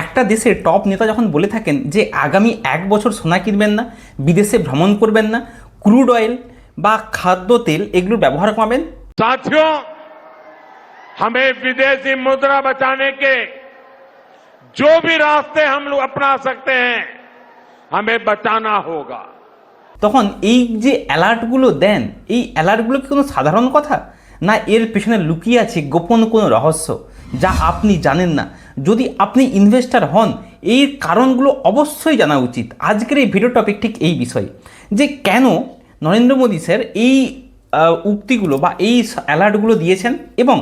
একটা দেশের টপ নেতা যখন বলে থাকেন যে আগামী 1 বছর সোনা কিনবেন না, বিদেশে ভ্রমণ করবেন না, ক্রুড অয়েল বা খাদ্য তেল এগুলোর ব্যবহার কমাবেন। साथियों, हमें विदेशी मुद्रा बचाने के जो भी रास्ते हम लोग अपना सकते हैं, हमें बचाना होगा। তখন এই যে অ্যালার্টগুলো দেন, এই অ্যালার্টগুলো কি কোনো সাধারণ কথা, না এর পেছনে লুকিয়ে আছে গোপন কোনো রহস্য যা আপনি জানেন না? যদি আপনি ইনভেস্টার হন, এই কারণগুলো অবশ্যই জানা উচিত। আজকের এই ভিডিও টপিক ঠিক এই বিষয়ে, যে কেন নরেন্দ্র মোদী স্যার এই উক্তিগুলো বা এই অ্যালার্টগুলো দিয়েছেন এবং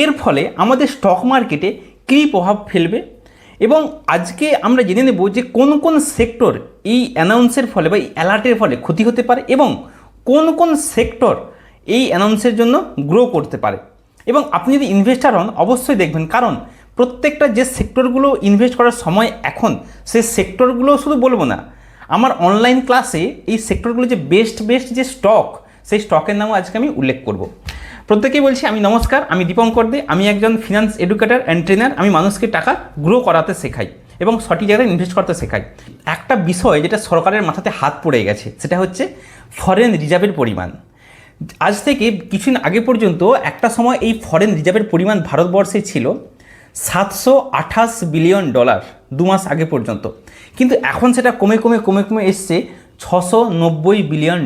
এর ফলে আমাদের স্টক মার্কেটে কী প্রভাব ফেলবে, এবং আজকে আমরা জেনে নেব যে কোন কোন সেক্টর এই অ্যানাউন্সের ফলে বা এই অ্যালার্টের ফলে ক্ষতি হতে পারে এবং কোন কোন সেক্টর এই অ্যানাউন্সের জন্য গ্রো করতে পারে। এবং আপনি যদি ইনভেস্টার হন অবশ্যই দেখবেন, কারণ প্রত্যেকটা যে সেক্টরগুলো ইনভেস্ট করার সময় এখন, সেই সেক্টরগুলো শুধু বলবো না, আমার অনলাইন ক্লাসে এই সেক্টরগুলো যে বেস্ট যে স্টক, সেই স্টকের নামও আজকে আমি উল্লেখ করব। প্রত্যেকেই বলছি আমি নমস্কার, আমি দীপঙ্কর দে, আমি একজন ফিনান্স এডুকেটর অ্যান্ড ট্রেনার। আমি মানুষকে টাকা গ্রো করাতে শেখাই এবং সঠিক জায়গায় ইনভেস্ট করতে শেখাই। একটা বিষয় যেটা সরকারের মাথাতে হাত পড়ে গেছে, সেটা হচ্ছে ফরেন রিজার্ভের পরিমাণ। আজ থেকে কিছুদিন আগে পর্যন্ত একটা সময় এই ফরেন রিজার্ভের পরিমাণ ভারতবর্ষে ছিল $728 বিলিয়ন, 2 মাস আগে পর্যন্ত। কিন্তু এখন সেটা কমে কমে এসছে $690 বিলিয়ন।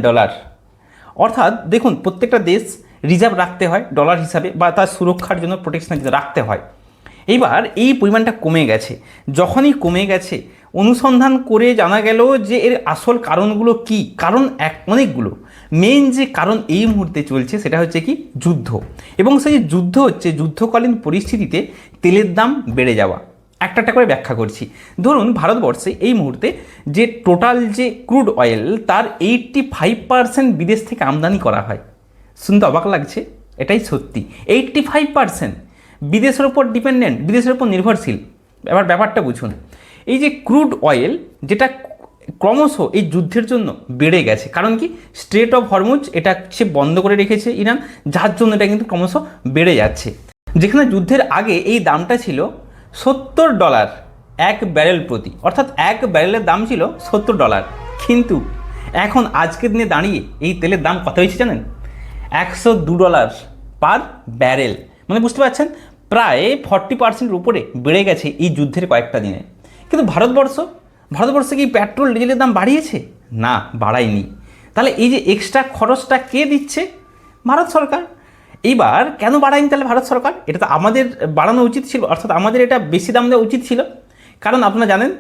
অর্থাৎ দেখুন, প্রত্যেকটা দেশ রিজার্ভ রাখতে হয় ডলার হিসাবে বা তার সুরক্ষার জন্য, প্রোটেকশনের জন্য রাখতে হয়। এইবার এই পরিমাণটা কমে গেছে। যখনই কমে গেছে, অনুসন্ধান করে জানা গেল যে এর আসল কারণগুলো কি। কারণ অনেকগুলো, মেইন যে কারণ এই মুহূর্তে চলছে সেটা হচ্ছে কি যুদ্ধ। এবং সেই যুদ্ধ হচ্ছে যুদ্ধকালীন পরিস্থিতিতে তেলের দাম বেড়ে যাওয়া। একটা করে ব্যাখ্যা করছি। ধরুন ভারতবর্ষে এই মুহূর্তে যে টোটাল যে ক্রুড অয়েল, তার 85% বিদেশ থেকে আমদানি করা হয়। শুনতে অবাক লাগছে, এটাই সত্যি। 85% বিদেশের ওপর ডিপেন্ডেন্ট, বিদেশের ওপর নির্ভরশীল। এবার ব্যাপারটা বুঝুন, এই যে ক্রুড অয়েল যেটা ক্রমশ এই যুদ্ধের জন্য বেড়ে গেছে, কারণ কি স্ট্রেট অফ হরমুজ এটা সে বন্ধ করে রেখেছে ইরান, যার জন্য এটা কিন্তু ক্রমশ বেড়ে যাচ্ছে। যেখানে যুদ্ধের আগে এই দামটা ছিল $70 এক ব্যারেল প্রতি, অর্থাৎ এক ব্যারেলের দাম ছিল $70। কিন্তু এখন আজকের দিনে দাঁড়িয়ে এই তেলের দাম কত হয়েছে জানেন? $102 পার ব্যারেল। মানে বুঝতে পারছেন, প্রায় 40% উপরে বেড়ে গেছে এই যুদ্ধের কয়েকটা দিনে। কিন্তু ভারতবর্ষে কি পেট্রোল ডিজেলের দাম বাড়িয়েছে? না, বাড়ায়নি। তাহলে এই যে এক্সট্রা খরচটা কে দিচ্ছে? ভারত সরকার। এইবার কেন বাড়ায়নি তাহলে ভারত সরকার? এটা তো আমাদের বাড়ানো উচিত ছিল, অর্থাৎ আমাদের এটা বেশি দাম দেওয়া উচিত ছিল। কারণ আপনারা জানেন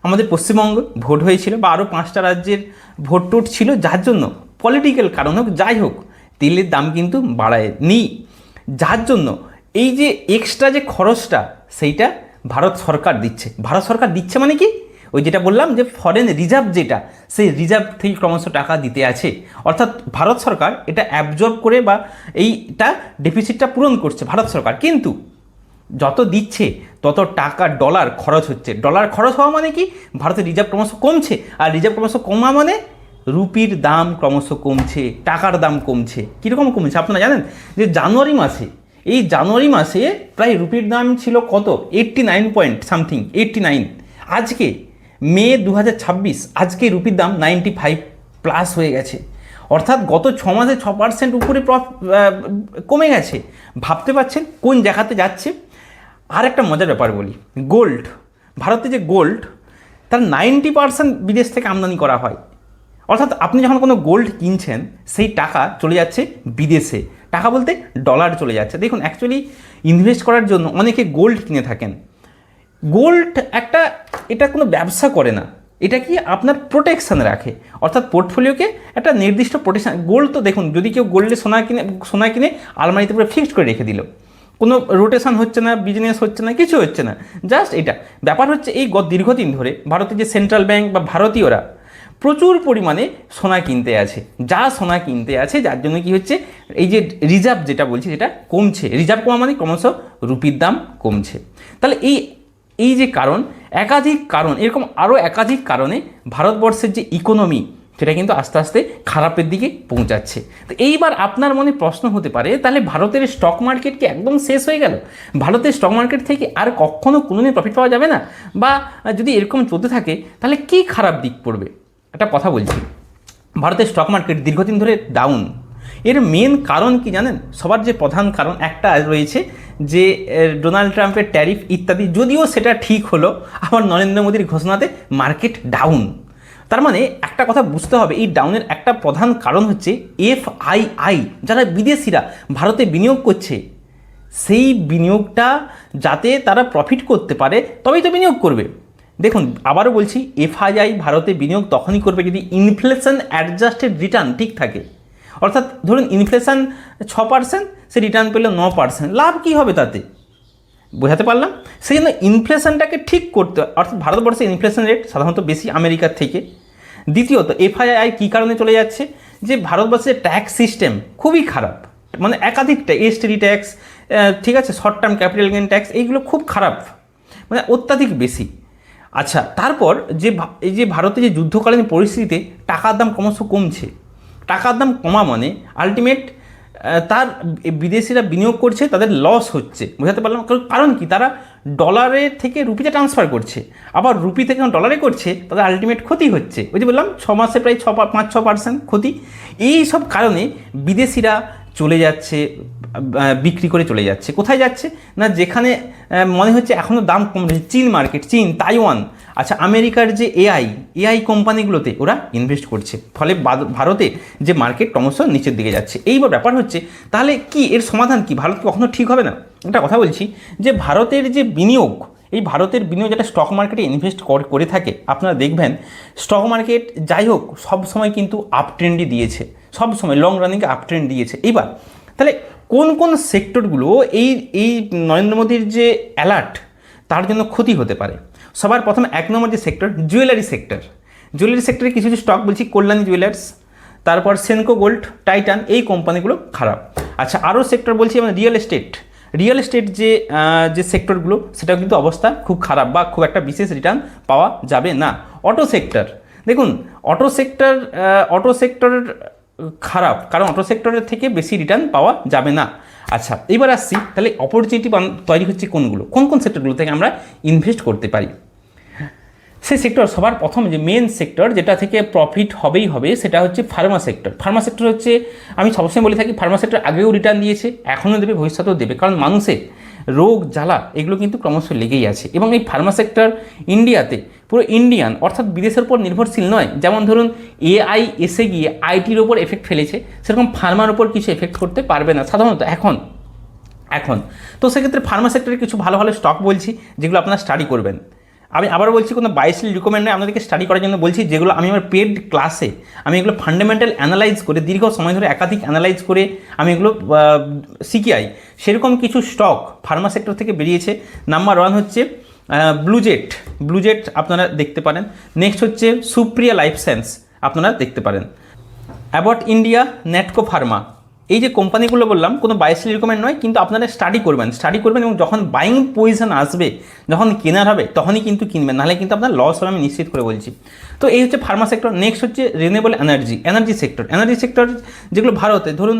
আমাদের পশ্চিমবঙ্গ ভোট হয়েছিল বা আরও 5টা রাজ্যের ভোট টোট ছিল, যার জন্য পলিটিক্যাল কারণ হোক যাই হোক তেলের দাম কিন্তু বাড়ায়নি। যার জন্য এই যে এক্সট্রা যে খরচটা সেইটা ভারত সরকার দিচ্ছে। ভারত সরকার দিচ্ছে মানে কি, ওই যেটা বললাম যে ফরেন রিজার্ভ, যেটা সেই রিজার্ভ থেকে ক্রমশ টাকা দিতে আছে। অর্থাৎ ভারত সরকার এটা অ্যাবজর্ব করে বা এইটা ডেফিসিটটা পূরণ করছে ভারত সরকার। কিন্তু যত দিচ্ছে তত টাকা ডলার খরচ হচ্ছে। ডলার খরচ হওয়া মানে কি, ভারতের রিজার্ভ ক্রমশ কমছে, আর রিজার্ভ ক্রমশ কমা মানে রুপির দাম ক্রমশ কমছে, টাকার দাম কমছে। কীরকম কমছে আপনারা জানেন? যে জানুয়ারি মাসে প্রায় রুপির দাম ছিল কত? 89 পয়েন্ট সামথিং, 89। আজকে মে 2026, আজকে রুপির দাম 95+ হয়ে গেছে। অর্থাৎ গত 6 মাসে 6% উপরে কমে গেছে। ভাবতে পারছেন কোন জায়গাতে যাচ্ছে? আর একটা মজার ব্যাপার বলি, গোল্ড। ভারতে যে গোল্ড, তার 90% বিদেশ থেকে আমদানি করা হয়। অর্থাৎ আপনি যখন কোনো গোল্ড কিনছেন, সেই টাকা চলে যাচ্ছে বিদেশে। টাকা বলতে ডলার চলে যাচ্ছে। দেখুন, অ্যাকচুয়ালি ইনভেস্ট করার জন্য অনেকে গোল্ড কিনে থাকেন। গোল্ড এটা কোনো ব্যবসা করে না, এটা কি আপনার প্রোটেকশান রাখে, অর্থাৎ পোর্টফোলিওকে একটা নির্দিষ্ট প্রোটেকশান। গোল্ড তো দেখুন, যদি কেউ গোল্ডে সোনা কিনে আলমারিতে পুরো ফিক্সড করে রেখে দিল, কোনো রোটেশন হচ্ছে না, বিজনেস হচ্ছে না, কিছু হচ্ছে না, জাস্ট এটা। ব্যাপার হচ্ছে এই দীর্ঘদিন ধরে ভারতের যে সেন্ট্রাল ব্যাংক বা ভারতীয়রা প্রচুর পরিমাণে সোনা কিনতে আছে। সোনা কিনতে আছে, যার জন্য কি হচ্ছে, এই যে রিজার্ভ যেটা বলছি সেটা কমছে। রিজার্ভ কমা মানে ক্রমশ রুপির দাম কমছে। তাহলে এই যে কারণ, একাধিক কারণ, এরকম আরও একাধিক কারণে ভারতবর্ষের যে ইকোনমি সেটা কিন্তু আস্তে আস্তে খারাপের দিকে পৌঁছাচ্ছে। তো এইবার আপনার মনে প্রশ্ন হতে পারে, তাহলে ভারতের স্টক মার্কেট কি একদম শেষ হয়ে গেল? ভারতের স্টক মার্কেট থেকে আর কখনো কোনোদিন প্রফিট পাওয়া যাবে না? বা যদি এরকম চলতে থাকে তাহলে কি খারাপ দিক পড়বে? একটা কথা বলছি, ভারতের স্টক মার্কেট দীর্ঘদিন ধরে ডাউন। এর মেন কারণ কি জানেন? সবার যে প্রধান কারণ একটা রয়েছে যে ডোনাল্ড ট্রাম্পের ট্যারিফ ইত্যাদি, যদিও সেটা ঠিক হলো, আবার নরেন্দ্র মোদীর ঘোষণাতে মার্কেট ডাউন। তার মানে একটা কথা বুঝতে হবে, এই ডাউনের একটা প্রধান কারণ হচ্ছে এফআইআই, যারা বিদেশিরা ভারতে বিনিয়োগ করছে, সেই বিনিয়োগটা যাতে তারা প্রফিট করতে পারে তবেই তো বিনিয়োগ করবে। দেখুন আবারও বলছি, এফআইআই ভারতে বিনিয়োগ তখনই করবে যদি ইনফ্লেশন অ্যাডজাস্টেড রিটার্ন ঠিক থাকে। অর্থাৎ ধরুন ইনফ্লেশন 6%, সে রিটার্ন পেল 9%, লাভ কী হবে তাতে? বোঝাতে পারলাম? সেই জন্য ইনফ্লেশনটাকে ঠিক করতে, অর্থাৎ ভারতবর্ষে ইনফ্লেশন রেট সাধারণত বেশি আমেরিকার থেকে। দ্বিতীয়ত এফআইআই কী কারণে চলে যাচ্ছে? যে ভারতবর্ষের ট্যাক্স সিস্টেম খুবই খারাপ, মানে একাধিক এসটিডি ট্যাক্স, ঠিক আছে, short term capital gain tax, এইগুলো খুব খারাপ, মানে অত্যাধিক বেশি। আচ্ছা, তারপর এই যে ভারতে যে যুদ্ধকালীন পরিস্থিতিতে টাকার দাম ক্রমশ কমছে, টাকার দাম কমা মানে আলটিমেট তার বিদেশিরা বিনিয়োগ করছে, তাদের লস হচ্ছে। বোঝাতে পারলাম? কারণ কি, তারা ডলারের থেকে রুপিতে ট্রান্সফার করছে, আবার রুপি থেকে ডলারে করছে, তাদের আলটিমেট ক্ষতি হচ্ছে। ওই যে বললাম 6 মাসে প্রায় 5-6% ক্ষতি। এই সব কারণে বিদেশিরা চলে যাচ্ছে, বিক্রি করে চলে যাচ্ছে। কোথায় যাচ্ছে না, যেখানে মনে হচ্ছে এখনও দাম কম রয়েছে, চীন মার্কেট, চীন, তাইওয়ান, আচ্ছা আমেরিকার যে এআই কোম্পানিগুলোতে ওরা ইনভেস্ট করছে, ফলে ভারতে যে মার্কেট ক্রমশ নিচের দিকে যাচ্ছে। এইবার ব্যাপার হচ্ছে, তাহলে কি এর সমাধান কি? ভারত কখনো ঠিক হবে না? একটা কথা বলছি যে ভারতের যে বিনিয়োগ, এই ভারতের বিনিয়োগ যেটা স্টক মার্কেটে ইনভেস্ট করে থাকে, আপনারা দেখবেন স্টক মার্কেট যাই হোক সব সময় কিন্তু আপ ট্রেন্ডই দিয়েছে, সব সময় লং রানিংয়ে আপ ট্রেন্ড দিয়েছে। এইবার তাহলে কোন কোন সেক্টরগুলো এই নরেন্দ্র মোদীর যে অ্যালার্ট তার জন্য ক্ষতি হতে পারে? সবার প্রথমে 1 নম্বর যে সেক্টর, জুয়েলারি সেক্টর। জুয়েলারি সেক্টরে কিছু কিছু স্টক বলছি, কল্যাণী জুয়েলার্স, তারপর সেনকো গোল্ড, টাইটান, এই কোম্পানিগুলো খারাপ। আচ্ছা, আরও সেক্টর বলছি আমরা রিয়েল এস্টেট যে সেক্টরগুলো, সেটাও কিন্তু অবস্থা খুব খারাপ বা খুব একটা বিশেষ রিটার্ন পাওয়া যাবে না। অটো সেক্টর, দেখুন অটো সেক্টর খারাপ, কারণ অটো সেক্টরের থেকে বেশি রিটার্ন পাওয়া যাবে না। আচ্ছা, এবার আসছি তাহলে অপরচুনিটি তৈরি হচ্ছে কোনগুলো, কোন কোন সেক্টরগুলো থেকে আমরা ইনভেস্ট করতে পারি। সেই সেক্টর সবার প্রথম যে মেন সেক্টর যেটা থেকে প্রফিট হবেই হবে, সেটা হচ্ছে ফার্মা সেক্টর। ফার্মা সেক্টর হচ্ছে, আমি সবসময় বলে থাকি, ফার্মা সেক্টর আগেও রিটার্ন দিয়েছে, এখনও দেবে, ভবিষ্যতেও দেবে, কারণ মানুষের রোগ জ্বালা এগুলো কিন্তু ক্রমশ লেগেই আছে। এবং এই ফার্মা সেক্টর ইন্ডিয়াতে পুরো ইন্ডিয়ান, অর্থাৎ বিদেশের উপর নির্ভরশীল নয়। যেমন ধরুন এআই এসে গিয়ে আইটির ওপর এফেক্ট ফেলেছে, সেরকম ফার্মার ওপর কিছু এফেক্ট করতে পারবে না সাধারণত এখন। তো সেক্ষেত্রে ফার্মা সেক্টরে কিছু ভালো ভালো স্টক বলছি, যেগুলো আপনারা স্টাডি করবেন। আমি আবার বলছি, কোনো বাইসলি রিকমেন্ড নয়, আপনাদেরকে স্টাডি করার জন্য বলছি, যেগুলো আমি আমার পেড ক্লাসে আমি এগুলো ফান্ডামেন্টাল অ্যানালাইজ করে, দীর্ঘ সময় ধরে একাধিক অ্যানালাইজ করে আমি এগুলো শিখিয়াই। সেরকম কিছু স্টক ফার্মা সেক্টর থেকে বেরিয়েছে। নাম্বার 1 হচ্ছে ব্লুজেট, আপনারা দেখতে পারেন। নেক্সট হচ্ছে সুপ্রিয়া লাইফ সায়েন্স, আপনারা দেখতে পারেন। অ্যাবট ইন্ডিয়া, নেটকো ফার্মা, এই যে কোম্পানিগুলো বললাম কোনো বাইসলি রিকমেন্ড নয়, কিন্তু আপনারা স্টাডি করবেন এবং যখন বাইং পজিশন আসবে, যখন কেনার হবে তখনই কিন্তু কিনবেন, নাহলে কিন্তু আপনার লস হবে, আমি নিশ্চিত করে বলছি। তো এই হচ্ছে ফার্মা সেক্টর। নেক্সট হচ্ছে রিনিউয়েবল এনার্জি সেক্টর, যেগুলো ভারতে, ধরুন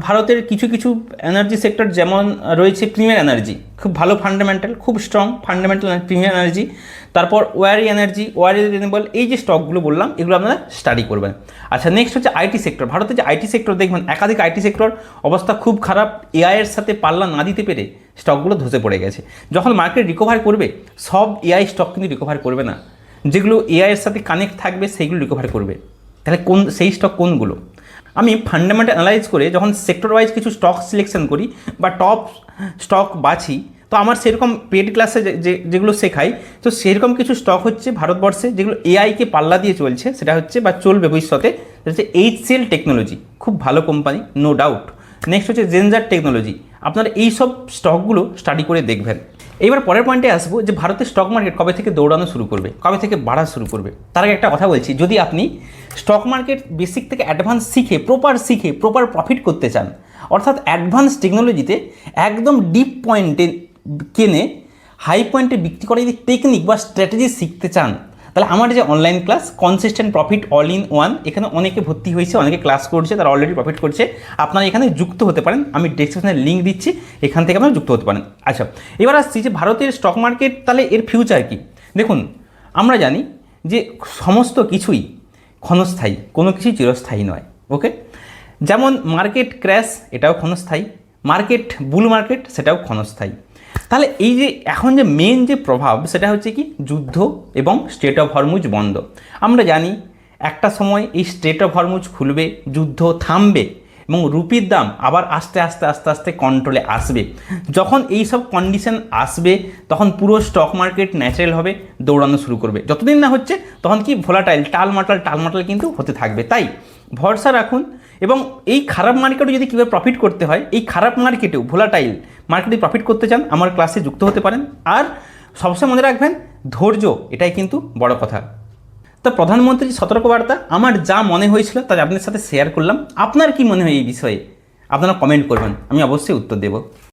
ভারতের কিছু কিছু এনার্জি সেক্টর যেমন রয়েছে প্রিমিয়ার এনার্জি, খুব ভালো ফান্ডামেন্টাল, খুব স্ট্রং ফান্ডামেন্টাল প্রিমিয়ার এনার্জি। তারপর ওয়ারি রিনিউয়েবল, এই যে স্টকগুলো বললাম এগুলো আপনারা স্টাডি করবেন। আচ্ছা, নেক্সট হচ্ছে আইটি সেক্টর। ভারতে যে আইটি সেক্টর দেখবেন, একাধিক আইটি সেক্টর অবস্থা খুব খারাপ, এআইয়ের সাথে পাল্লা না দিতে পেরে স্টকগুলো ধসে পড়ে গেছে। যখন মার্কেট রিকভার করবে, সব এআই স্টক কিন্তু রিকভার করবে না, যেগুলো এআইয়ের সাথে কানেক্ট থাকবে সেইগুলো রিকভার করবে। তাহলে সেই স্টক কোনগুলো? আমি ফান্ডামেন্টাল অ্যানালাইজ করে যখন সেক্টর ওয়াইজ কিছু স্টক সিলেকশন করি বা টপ স্টক বাছি, তো আমার সেরকম পেড ক্লাসে যেগুলো শেখাই, তো সেরকম কিছু স্টক হচ্ছে ভারতবর্ষে যেগুলো এআইকে পাল্লা দিয়ে চলছে, সেটা হচ্ছে বা চলবে ভবিষ্যতে, সেটা হচ্ছে HCL টেকনোলজি, খুব ভালো কোম্পানি, নো ডাউট। নেক্সট হচ্ছে জেনজার টেকনোলজি। আপনারা এই সব স্টকগুলো স্টাডি করে দেখবেন। এইবার পরের পয়েন্টে আসবো যে ভারতের স্টক মার্কেট কবে থেকে দৌড়ানো শুরু করবে, কবে থেকে বাড়া শুরু করবে। তার আগে একটা কথা বলছি, যদি আপনি স্টক মার্কেট বেসিক থেকে অ্যাডভান্স শিখে প্রপার প্রফিট করতে চান, অর্থাৎ অ্যাডভান্স টেকনোলজিতে একদম ডিপ পয়েন্টে কেনে হাই পয়েন্টে বিক্রি করে যদি টেকনিক বা স্ট্র্যাটেজি শিখতে চান, তাহলে আমার যে online class consistent profit all in one, এখানে অনেকে ভর্তি হয়েছে, অনেকে ক্লাস করছে, তারা অলরেডি প্রফিট করছে। আপনারা এখানে যুক্ত হতে পারেন, আমি ডেসক্রিপশনে লিঙ্ক দিচ্ছি, এখান থেকে আপনারা যুক্ত হতে পারেন। আচ্ছা, এবার আসছি যে ভারতের স্টক মার্কেট তাহলে এর ফিউচার কি। দেখুন, আমরা জানি যে সমস্ত কিছুই ক্ষণস্থায়ী, কোনো কিছুই চিরস্থায়ী নয়। ওকে, যেমন মার্কেট ক্র্যাশ এটাও ক্ষণস্থায়ী, মার্কেট বুল মার্কেট সেটাও ক্ষণস্থায়ী। তাহলে এই যে এখন যে মেন যে প্রভাব সেটা হচ্ছে কি যুদ্ধ এবং স্ট্রেট অফ হরমুজ বন্ধ। আমরা জানি একটা সময় এই স্ট্রেট অফ হরমুজ খুলবে, যুদ্ধ থামবে এবং রুপির দাম আবার আস্তে আস্তে আস্তে আস্তে কন্ট্রোলে আসবে। যখন এই সব কন্ডিশন আসবে তখন পুরো স্টক মার্কেট ন্যাচারাল হবে দৌড়ানো শুরু করবে। যতদিন না হচ্ছে তখন কি ভোলাটাইল টালমাটাল কিন্তু হতে থাকবে। তাই ভরসা রাখুন এবং এই খারাপ মার্কেটে যদি কীভাবে প্রফিট করতে হয়, এই খারাপ মার্কেটেও ভোলাটাইল মার্কেটে প্রফিট করতে চান আমার ক্লাসে যুক্ত হতে পারেন। আর সবসময় মনে রাখবেন ধৈর্য, এটাই কিন্তু বড় কথা। তো প্রধানমন্ত্রীর সতর্কবার্তা আমার যা মনে হয়েছিল তা আপনাদের সাথে শেয়ার করলাম। আপনার কি মনে হয় এই বিষয়ে আপনারা কমেন্ট করবেন, আমি অবশ্যই উত্তর দেব।